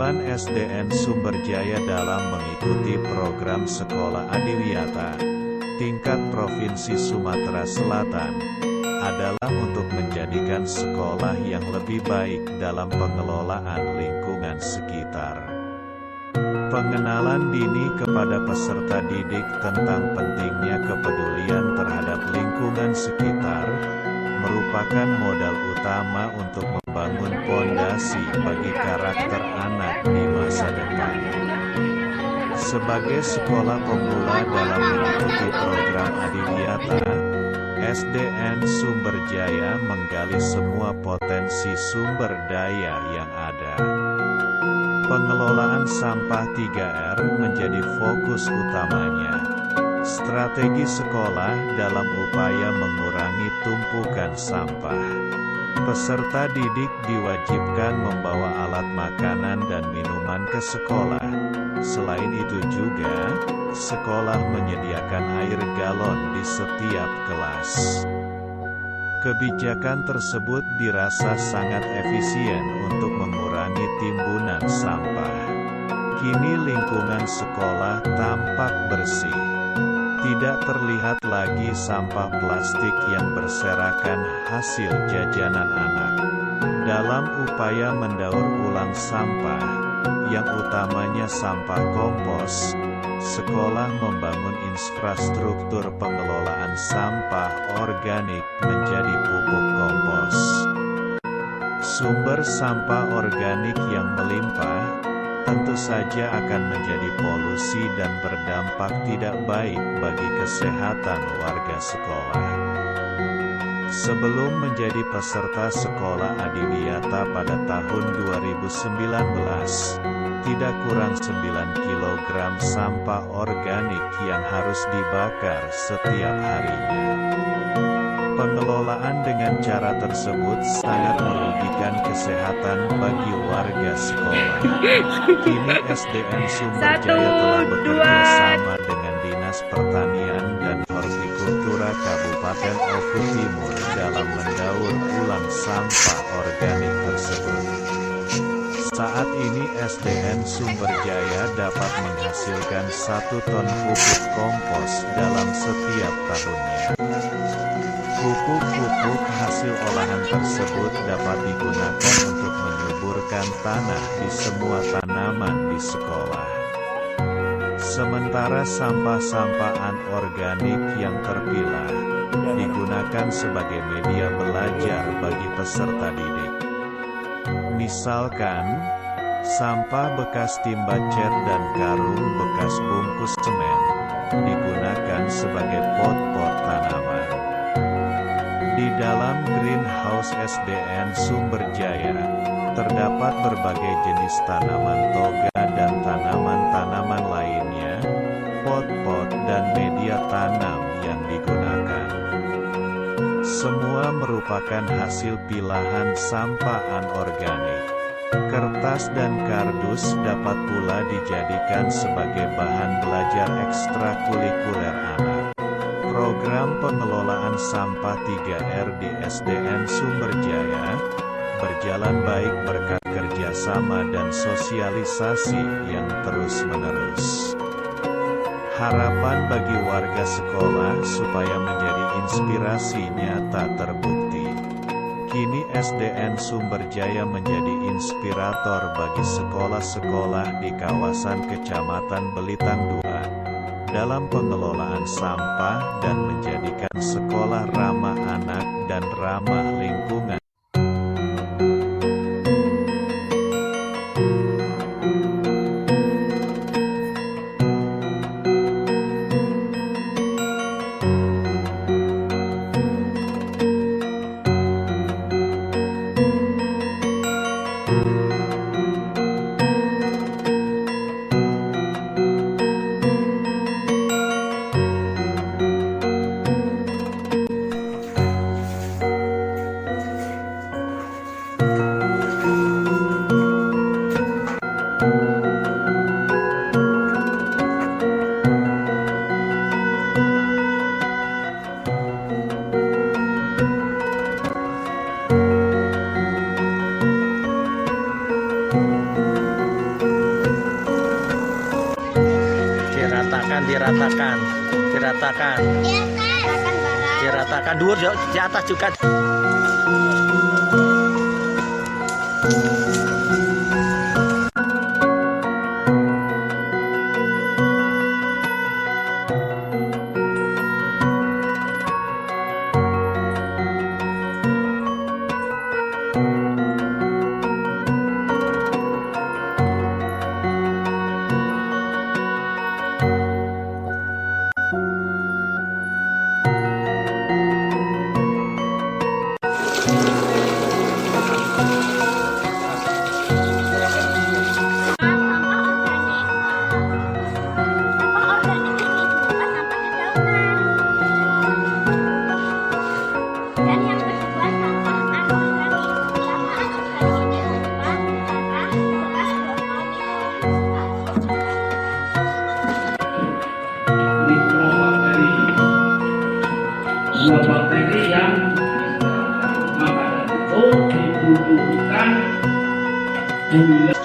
Keunggulan SDN Sumberjaya dalam mengikuti program Sekolah Adiwiyata tingkat Provinsi Sumatera Selatan adalah untuk menjadikan sekolah yang lebih baik dalam pengelolaan lingkungan sekitar. Pengenalan dini kepada peserta didik tentang pentingnya kepedulian terhadap lingkungan sekitar merupakan modal utama untuk membangun pondasi bagi karakter anak di masa depan. Sebagai sekolah pemula dalam mengikuti program Adiwiyata, SDN Sumberjaya menggali semua potensi sumber daya yang ada. Pengelolaan sampah 3R menjadi fokus utamanya. Strategi sekolah dalam upaya mengurangi tumpukan sampah. Peserta didik diwajibkan membawa alat makanan dan minuman ke sekolah. Selain itu juga, sekolah menyediakan air galon di setiap kelas. Kebijakan tersebut dirasa sangat efisien untuk mengurangi timbunan sampah. Kini lingkungan sekolah tampak bersih. Tidak terlihat lagi sampah plastik yang berserakan hasil jajanan anak. Dalam upaya mendaur ulang sampah, yang utamanya sampah kompos, sekolah membangun infrastruktur pengelolaan sampah organik menjadi pupuk kompos. Sumber sampah organik yang melimpah tentu saja akan menjadi polusi dan berdampak tidak baik bagi kesehatan warga sekolah. Sebelum menjadi peserta sekolah Adiwiyata pada tahun 2019, tidak kurang 9 kg sampah organik yang harus dibakar setiap harinya. Pengelolaan dengan cara tersebut sangat merugikan kesehatan bagi warga sekolah. Kini SDN Sumberjaya telah bekerja sama dengan Dinas Pertanian dan Hortikultura Kabupaten Oku Timur dalam mendaur ulang sampah organik tersebut. Saat ini SDN Sumberjaya dapat menghasilkan 1 ton pupuk kompos dalam setiap tahunnya. Pupuk hasil olahan tersebut dapat digunakan untuk menyuburkan tanah di semua tanaman di sekolah. Sementara sampah-sampah anorganik yang terpilah digunakan sebagai media belajar bagi peserta didik. Misalkan, sampah bekas timba cat dan karung bekas bungkus semen digunakan sebagai pot-pot tanaman. Di dalam greenhouse SDN Sumberjaya, terdapat berbagai jenis tanaman toga dan tanaman-tanaman lainnya, pot-pot dan media tanam yang digunakan. Semua merupakan hasil pilahan sampah anorganik. Kertas dan kardus dapat pula dijadikan sebagai bahan belajar ekstrakurikuler anak. Program pengelolaan sampah 3R di SDN Sumberjaya berjalan baik berkat kerjasama dan sosialisasi yang terus-menerus. Harapan bagi warga sekolah supaya menjadi inspirasi nyata terbukti. Kini SDN Sumberjaya menjadi inspirator bagi sekolah-sekolah di kawasan Kecamatan Belitang II dalam pengelolaan sampah dan menjadikan sekolah ramah anak dan ramah lingkungan. diratakan, diratakan dulu di atas juga. Dua bakteri yang makanan itu dibutuhkan gula.